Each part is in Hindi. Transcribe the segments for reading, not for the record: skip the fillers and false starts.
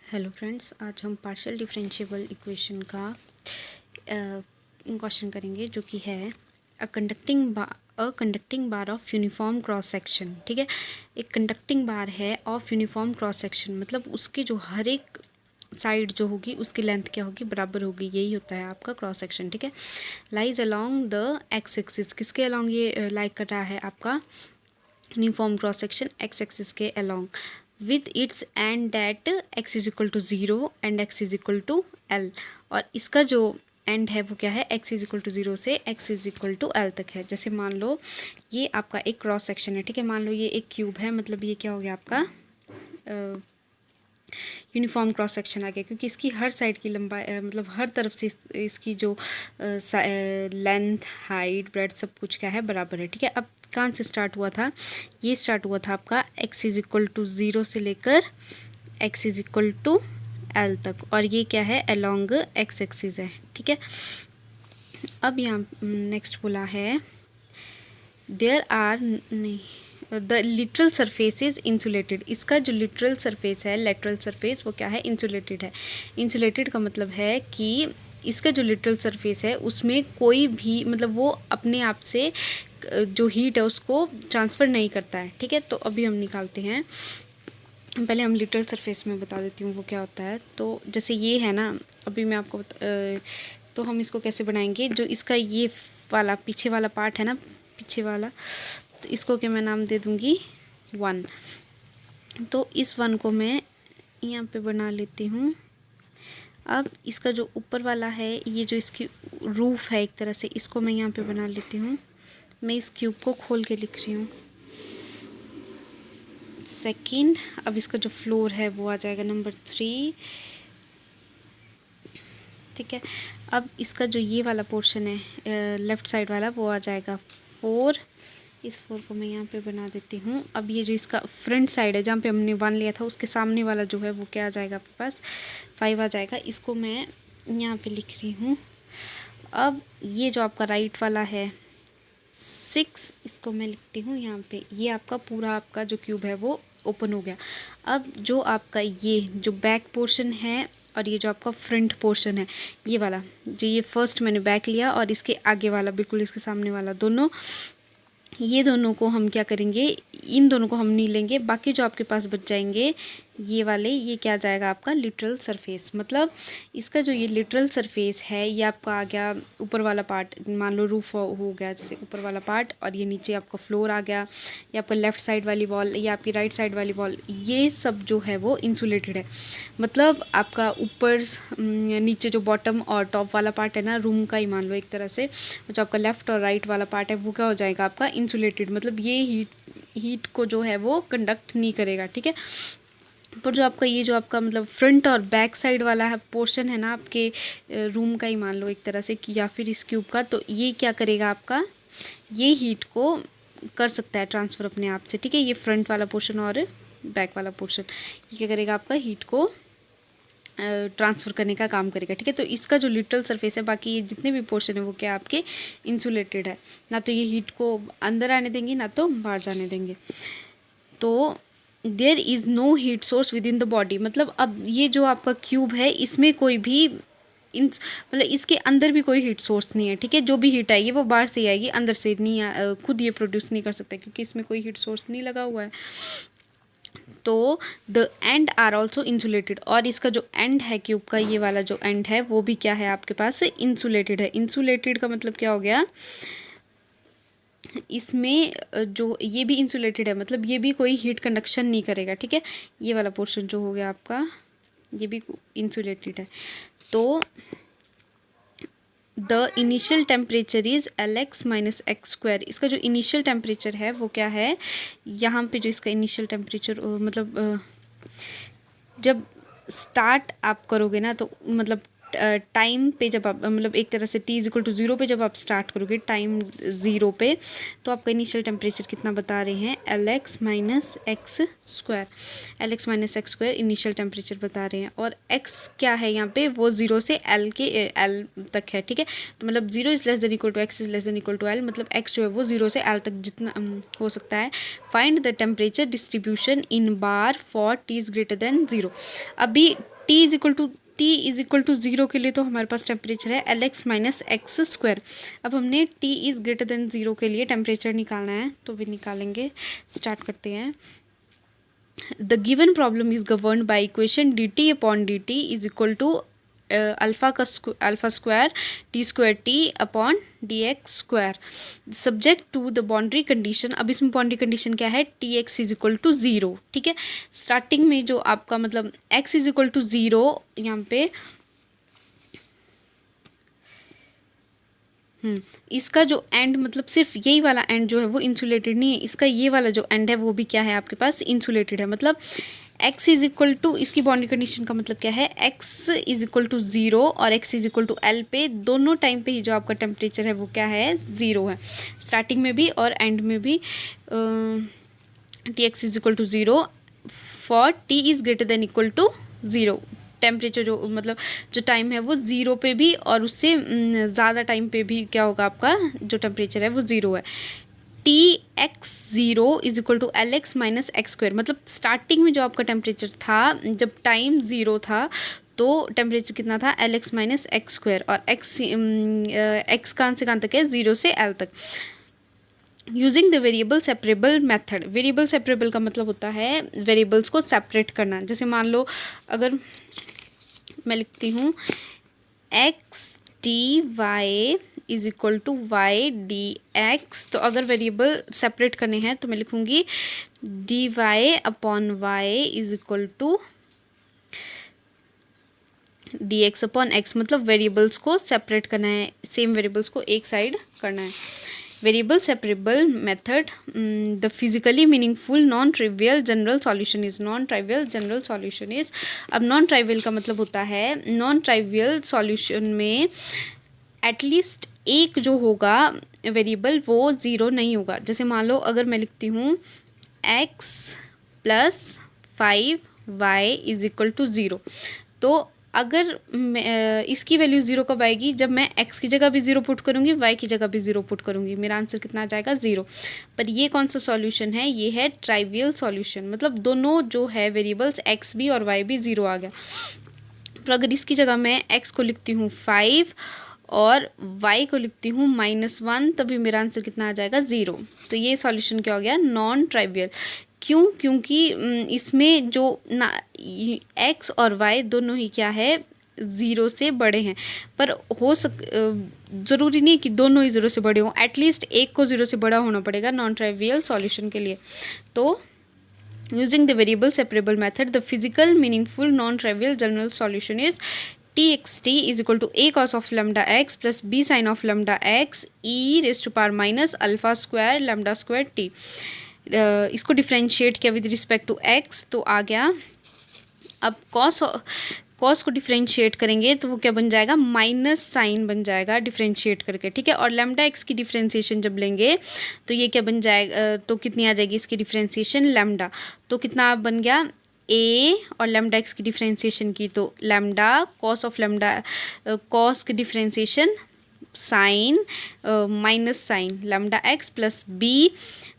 हेलो फ्रेंड्स, आज हम पार्शियल डिफरेंशिएबल इक्वेशन का क्वेश्चन करेंगे जो कि है a conducting bar of uniform cross section. ठीक है, एक कंडक्टिंग बार है ऑफ यूनिफॉर्म क्रॉस सेक्शन, मतलब उसकी जो हर एक साइड जो होगी उसकी लेंथ क्या होगी, बराबर होगी। यही होता है आपका क्रॉस सेक्शन। ठीक है, lies along the X axis, किसके अलोंग ये लाइक कर रहा है आपका uniform cross section, X axis के along with its end at x is equal to 0 and x is equal to l। और इसका जो एंड है वो क्या है, x इज इक्वल टू 0 से x is equal to l तक है। जैसे मान लो ये आपका एक क्रॉस सेक्शन है। ठीक है, मान लो ये एक क्यूब है, मतलब ये क्या हो गया आपका यूनिफॉर्म क्रॉस सेक्शन आ गया, क्योंकि इसकी हर साइड की लंबाई मतलब हर तरफ से इसकी जो लेंथ, हाइट, ब्रेड्थ सब कुछ क्या है, बराबर है। ठीक है, अब कहाँ से स्टार्ट हुआ था, ये स्टार्ट हुआ था आपका x इज इक्वल टू 0 से लेकर x is equal to l तक, और ये क्या है, अलोंग x एक्सिस है। ठीक है, अब यहाँ नेक्स्ट बोला है देयर आर नहीं the literal surface is insulated. इसका जो लिटरल सरफेस है, लेटरल सरफेस, वो क्या है, इंसुलेटेड है। इंसुलेटेड का मतलब है कि इसका जो लिटरल सरफेस है उसमें कोई भी मतलब वो अपने आप से जो हीट है उसको ट्रांसफ़र नहीं करता है। ठीक है, तो अभी हम निकालते हैं। पहले हम लिटरल सरफेस में बता देती हूँ वो क्या होता है। तो जैसे ये है ना, अभी मैं आपको तो हम इसको कैसे बनाएंगे, जो इसका ये वाला पीछे वाला पार्ट है ना, पीछे वाला, तो इसको क्या मैं नाम दे दूँगी 1। तो इस 1 को मैं यहाँ पे बना लेती हूँ। अब इसका जो ऊपर वाला है, ये जो इसकी रूफ है एक तरह से, इसको मैं यहाँ पे बना लेती हूँ। मैं इस क्यूब को खोल के लिख रही हूँ। सेकंड, अब इसका जो फ्लोर है वो आ जाएगा नंबर 3। ठीक है, अब इसका जो ये वाला पोर्शन है लेफ़्ट साइड वाला, वो आ जाएगा 4। इस 4 को मैं यहाँ पे बना देती हूँ। अब ये जो इसका फ्रंट साइड है जहाँ पे हमने 1 लिया था, उसके सामने वाला जो है वो क्या आ जाएगा आपके पास, 5 आ जाएगा। इसको मैं यहाँ पे लिख रही हूँ। अब ये जो आपका राइट वाला है 6, इसको मैं लिखती हूँ यहाँ पे। ये आपका पूरा आपका जो क्यूब है वो ओपन हो गया। अब जो आपका ये जो बैक पोर्शन है और ये जो आपका फ्रंट पोर्शन है, ये वाला जो ये फर्स्ट मैंने बैक लिया और इसके आगे वाला बिल्कुल इसके सामने वाला, दोनों, ये दोनों को हम क्या करेंगे, इन दोनों को हम नहीं लेंगे, बाकी जो आपके पास बच जाएंगे ये वाले, ये क्या आ जाएगा आपका लिटरल सरफेस। मतलब इसका जो ये लिटरल सरफेस है ये आपका आ गया ऊपर वाला पार्ट, मान लो रूफ हो गया जैसे ऊपर वाला पार्ट, और ये नीचे आपका फ्लोर आ गया, ये आपका लेफ़्ट साइड वाली वॉल, ये आपकी राइट साइड वाली वॉल, ये सब जो है वो इंसुलेटेड है। मतलब आपका ऊपर नीचे जो बॉटम और टॉप वाला पार्ट है ना, रूम का ही मान लो एक तरह से, जो आपका लेफ़्ट और राइट वाला पार्ट है वो क्या हो जाएगा आपका इंसुलेटेड। मतलब ये हीट को जो है वो कंडक्ट नहीं करेगा। ठीक है, पर जो आपका ये जो आपका मतलब फ्रंट और बैक साइड वाला है पोर्शन है ना, आपके रूम का ही मान लो एक तरह से कि या फिर इस क्यूब का, तो ये क्या करेगा आपका, ये हीट को कर सकता है ट्रांसफ़र अपने आप से। ठीक है, ये फ्रंट वाला पोर्शन और बैक वाला पोर्शन ये क्या करेगा आपका हीट को ट्रांसफ़र करने का काम करेगा। ठीक है, तो इसका जो लिटरल सरफेस है, बाकी ये जितने भी पोर्शन है वो क्या आपके इंसुलेटेड है, ना तो ये हीट को अंदर आने देंगे ना तो बाहर जाने देंगे। तो there is no heat source within the body. मतलब अब ये जो आपका क्यूब है इसमें कोई भी मतलब इसके अंदर भी कोई हीट सोर्स नहीं है। ठीक है, जो भी हीट आएगी वो बाहर से ही आएगी, अंदर से नहीं, खुद ये प्रोड्यूस नहीं कर सकता क्योंकि इसमें कोई हीट सोर्स नहीं लगा हुआ है। तो the end are also insulated, और इसका जो एंड है क्यूब का, ये वाला जो एंड है वो भी क्या है आपके पास, इंसुलेटेड है। इंसुलेटेड का मतलब क्या हो गया, इसमें जो ये भी इंसुलेटेड है, मतलब ये भी कोई हीट कंडक्शन नहीं करेगा। ठीक है, ये वाला पोर्शन जो हो गया आपका ये भी इंसुलेटेड है। तो the initial temperature is Lx minus x square. इसका जो इनिशियल टेम्परेचर है वो क्या है, यहाँ पे जो इसका इनिशियल टेम्परेचर मतलब जब स्टार्ट आप करोगे ना, तो मतलब टाइम पे जब आप मतलब एक तरह से t=0 पे जब आप स्टार्ट करोगे टाइम 0 पे, तो आपका इनिशियल टेम्परेचर कितना बता रहे हैं, LX minus x square initial temperature बता रहे हैं। और x क्या है यहाँ पे, वो 0 से L तक है, ठीक है। तो मतलब 0 is less than equal to x is less than equal to L, मतलब x जो है वो 0 से L तक जितना हो सकता है। Find the temperature distribution in bar for t is greater then 0। अभी t इज़ इक्वल टू 0 के लिए तो हमारे पास टेम्परेचर है LX माइनस एक्स स्क्वायर। अब हमने t इज़ ग्रेटर देन 0 के लिए टेम्परेचर निकालना है, तो भी निकालेंगे। स्टार्ट करते हैं। The given problem is govern by equation dt upon dt is equal to alpha square T square T upon D X square subject to the boundary condition. अब इसमें बाउंड्री कंडीशन क्या है, T X is equal to 0, ठीक है। स्टार्टिंग में जो आपका मतलब x इज इक्वल टू 0 यहाँ पे इसका जो एंड मतलब सिर्फ यही वाला एंड जो है वो इंसुलेटेड नहीं है, इसका ये वाला जो एंड है वो भी क्या है आपके पास, इंसुलेटेड है। मतलब x इज इक्वल टू, इसकी बाउंड्री कंडीशन का मतलब क्या है, x इज इक्वल टू 0 और x is equal to L पे दोनों टाइम पे ही जो आपका टेम्परेचर है वो क्या है, 0 है, स्टार्टिंग में भी और एंड में भी। T X is equal to 0 for t is greater than equal to 0। Temperature जो मतलब जो टाइम है वो 0 पे भी और उससे ज़्यादा टाइम पे भी क्या होगा, आपका जो टेम्परेचर है वो 0 है। Tx0 is equal to LX minus x square. मतलब स्टार्टिंग में जो आपका टेम्परेचर था जब टाइम 0 था तो टेम्परेचर कितना था, LX माइनस एक्स स्क्वायर, और x कहाँ से कहाँ तक है, 0 से L तक। Using the variable separable method. Variable separable का मतलब होता है वेरिएबल्स को सेपरेट करना। जैसे मान लो अगर मैं लिखती हूँ x D Y is equal to Y D X, तो अगर वेरिएबल सेपरेट करने हैं तो मैं लिखूँगी D Y upon Y is equal to D X upon X. मतलब वेरिएबल्स को सेपरेट करना है, सेम वेरिएबल्स को एक साइड करना है। Variable separable method the physically meaningful non trivial general solution is. Non trivial general solution is. अब नॉन ट्राइवियल का मतलब होता है नॉन ट्राइवियल सॉल्यूशन में एटलीस्ट एक जो होगा वेरिएबल वो 0 नहीं होगा। जैसे मान लो अगर मैं लिखती हूँ x plus 5y is equal to 0, तो अगर इसकी वैल्यू 0 कब आएगी, जब मैं x की जगह भी 0 पुट करूँगी, y की जगह भी 0 पुट करूँगी, मेरा आंसर कितना आ जाएगा, 0। पर ये कौन सा सॉल्यूशन है, ये है ट्राइवियल सॉल्यूशन। मतलब दोनों जो है वेरिएबल्स x भी और y भी 0 आ गया। तो अगर इसकी जगह मैं x को लिखती हूँ 5 और y को लिखती हूँ -1, तभी मेरा आंसर कितना आ जाएगा, 0। तो ये सॉल्यूशन क्या हो गया, नॉन ट्राइवियल। क्यों, क्योंकि इसमें जो ना x और y दोनों ही क्या है, 0 से बड़े हैं। पर ज़रूरी नहीं कि दोनों ही 0 से बड़े हों, एटलीस्ट एक को 0 से बड़ा होना पड़ेगा नॉन ट्राइवियल सॉल्यूशन के लिए। तो using the variable separable method the physical meaningful non trivial general solution is txt is equal to a cos of lambda x plus b sine of lambda x e raise to power minus alpha square lambda square t। इसको डिफ्रेंशिएट किया विद रिस्पेक्ट टू x, तो आ गया। अब कॉस को डिफ्रेंशिएट करेंगे तो वो क्या बन जाएगा, माइनस साइन बन जाएगा डिफ्रेंशिएट करके, ठीक है। और लैम्डा एक्स की डिफ्रेंशिएशन जब लेंगे तो ये क्या बन जाएगा, तो कितनी आ जाएगी इसकी डिफ्रेंशिएशन, लैम्डा। तो कितना बन गया, a और लैम्डा एक्स की डिफ्रेंशिएशन की तो lambda cos of lambda, cos की differentiation sine minus sine lambda X plus B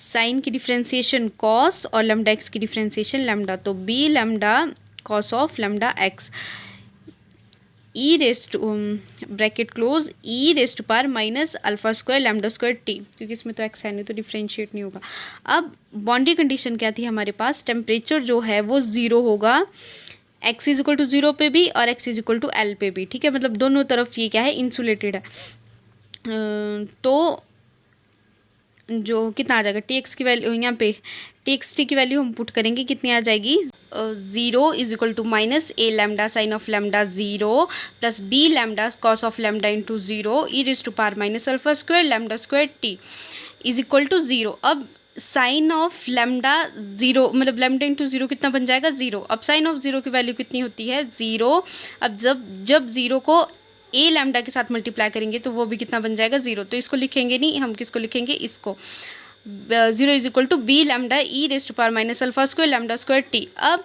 sine की डिफ्रेंशिएशन कॉस और लैम्डा एक्स की डिफ्रेंशिएशन लैम्डा, तो B lambda cos of lambda X E raise to bracket close E raise to power minus alpha square lambda square T, क्योंकि इसमें तो एक्स है नहीं तो डिफ्रेंशिएट नहीं होगा। अब बाउंड्री कंडीशन क्या थी हमारे पास, टेम्परेचर जो है वो 0 होगा x इज इक्वल टू 0 पे भी और x is equal to L पे भी, ठीक है। मतलब दोनों तरफ ये क्या है, इंसुलेटेड है। तो जो कितना आ जाएगा, टी एक्स की वैल्यू यहाँ पे टी एक्स टी की वैल्यू हम पुट करेंगे, कितनी आ जाएगी, 0 is equal to minus a lambda sine of lambda 0 plus b lambda cos of lambda into 0 e raise to power minus alpha square lambda square t is equal to 0। अब साइन ऑफ लैम्डा ज़ीरो, मतलब लैम्डा इंटू ज़ीरो कितना बन जाएगा 0। अब साइन ऑफ ज़ीरो की वैल्यू कितनी होती है 0। अब जब ज़ीरो को ए लैम्डा के साथ मल्टीप्लाई करेंगे तो वो भी कितना बन जाएगा 0। तो इसको लिखेंगे नहीं, हम किसको लिखेंगे, इसको 0 is equal to B lambda E raise to power minus alpha square lambda square T. अब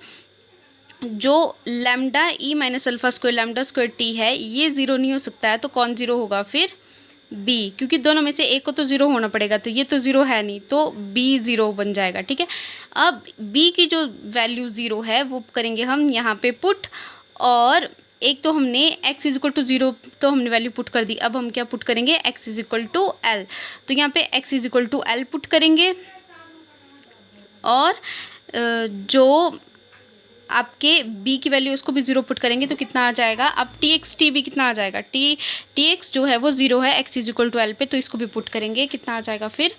जो lambda E minus alpha square lambda square T है ये 0 नहीं हो सकता है, तो कौन 0 होगा फिर बी, क्योंकि दोनों में से एक को तो 0 होना पड़ेगा, तो ये तो 0 है नहीं, तो बी 0 बन जाएगा। ठीक है, अब बी की जो वैल्यू 0 है वो करेंगे हम यहाँ पे पुट, और एक तो हमने x इज इक्वल टू 0 तो हमने वैल्यू पुट कर दी, अब हम क्या पुट करेंगे x is equal to L, तो यहाँ पे x is equal to L put करेंगे, और जो आपके b की वैल्यू उसको भी 0 पुट करेंगे तो कितना आ जाएगा, अब t भी कितना आ जाएगा, tx जो है वो 0 है x is equal to L पे, तो इसको भी पुट करेंगे, कितना आ जाएगा फिर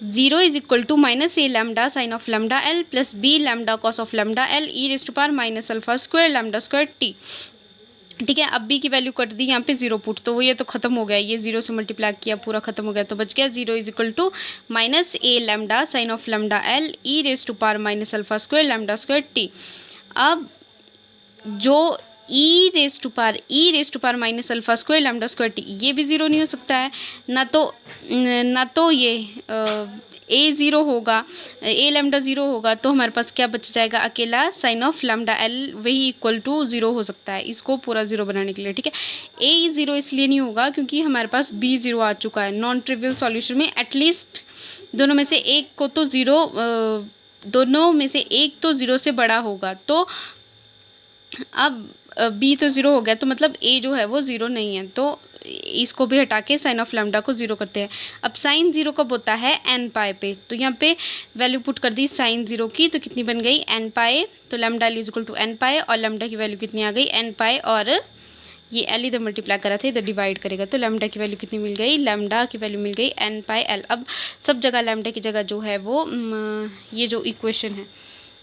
0 is equal to minus a lambda sine of lambda L plus b lambda cos of lambda L e raise to power minus alpha square lambda square t. ठीक है, अब बी की वैल्यू कर दी यहाँ पे 0 पुट, तो वो ये तो खत्म हो गया, ये 0 से मल्टीप्लाई किया पूरा खत्म हो गया, तो बच गया 0 is equal to minus a lambda sine of lambda L e raise to power minus alpha square lambda square T. अब जो e raise to power minus alpha square lambda square t, ये भी 0 नहीं हो सकता है, ना तो ये ए 0 होगा, ए लैम्डा 0 होगा, तो हमारे पास क्या बच जाएगा, अकेला साइन ऑफ लैम्डा एल वही इक्वल टू 0 हो सकता है, इसको पूरा 0 बनाने के लिए। ठीक है, ए 0 इसलिए नहीं होगा क्योंकि हमारे पास बी 0 आ चुका है। नॉन ट्रिवियल सॉल्यूशन में एटलीस्ट दोनों में से एक को तो 0, दोनों में से एक तो 0 से बड़ा होगा, तो अब बी तो 0 हो गया, तो मतलब ए जो है वो 0 नहीं है, तो इसको भी हटा के साइन ऑफ लैम्डा को 0 करते हैं। अब साइन 0 कब होता है एन पाए पे, तो यहाँ पे वैल्यू पुट कर दी साइन 0 की, तो कितनी बन गई एन पाए, तो lambda L is equal to n pi, और लैम्डा की वैल्यू कितनी आ गई एन पाए, और ये एल इधर मल्टीप्लाई करा था, इधर डिवाइड करेगा, तो लैम्डा की वैल्यू कितनी मिल गई, लैम्डा की वैल्यू मिल गई एन पाए एल। अब सब जगह लैम्डा की जगह जो है वो ये जो इक्वेशन है,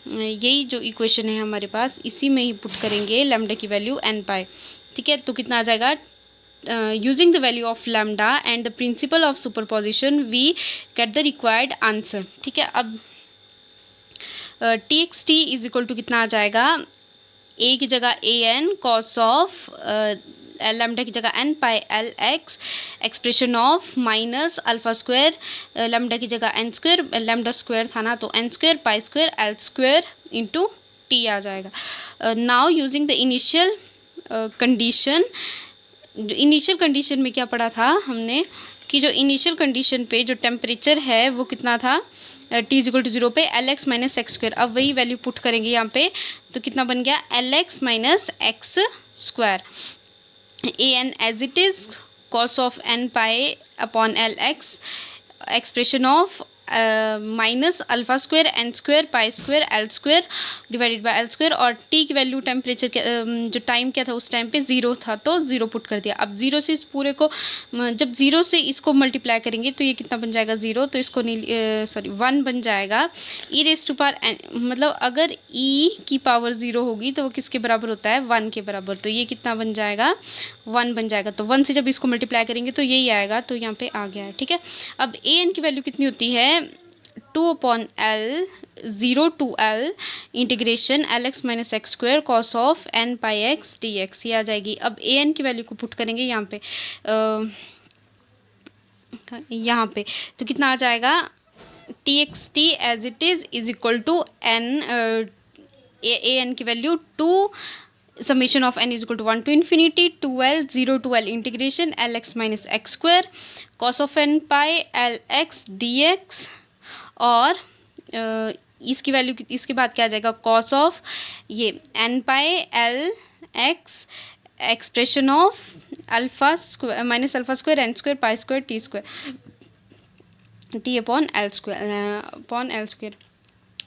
यही जो इक्वेशन है हमारे पास, इसी में ही पुट करेंगे लैम्डा की वैल्यू एन पाए। ठीक है, तो कितना आ जाएगा, using the value of lambda and the principle of superposition we get the required answer. ठीक है, अब T x t is equal to कितना आ जाएगा, ए की जगह a n cos of lambda की जगह n pi L x expression of minus alpha square lambda की जगह एन स्क्वायर, लैम्डा स्क्वायर था ना तो N square pi square L square into T आ जाएगा। Now using the initial condition, जो इनिशियल कंडीशन में क्या पढ़ा था हमने कि जो इनिशियल कंडीशन पे जो टेम्परेचर है वो कितना था, टी इज इक्वल टू 0 पे L x minus x square. अब वही वैल्यू पुट करेंगे यहाँ पे, तो कितना बन गया L x minus x square, a n as it is cos of n pi upon L x expression of minus alpha square n square pi square L square divided by L square, और टी की वैल्यू टेम्परेचर जो टाइम क्या था उस टाइम पे 0 था, तो 0 पुट कर दिया। अब 0 से इस पूरे को, जब 0 से इसको मल्टीप्लाई करेंगे तो ये कितना बन जाएगा 0, तो इसको नहीं 1 बन जाएगा। E raise to power n, मतलब अगर ई की पावर 0 होगी तो वो किसके बराबर होता है 1 के बराबर, तो ये कितना बन जाएगा 1 बन जाएगा। तो 1 से जब इसको मल्टीप्लाई करेंगे तो यही आएगा, तो यहाँ पे आ गया है। ठीक है, अब ए एन की वैल्यू कितनी होती है 2 upon L 0 to L integration L x minus x square cos of N pi X D X, ये आ जाएगी। अब ए एन की वैल्यू को पुट करेंगे यहाँ पे तो कितना आ जाएगा T x T as it is equal to N, A N की value 2 summation of N is equal to 1 to infinity 2l 0 to l integration L x minus x square cos of N pi L x D x, और इसकी वैल्यू इसके बाद क्या आ जाएगा कॉस ऑफ ये n pi L x expression of alpha square minus alpha square n square pi square T square T upon L square,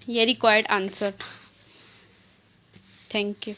ये रिक्वायर्ड आंसर। Thank you.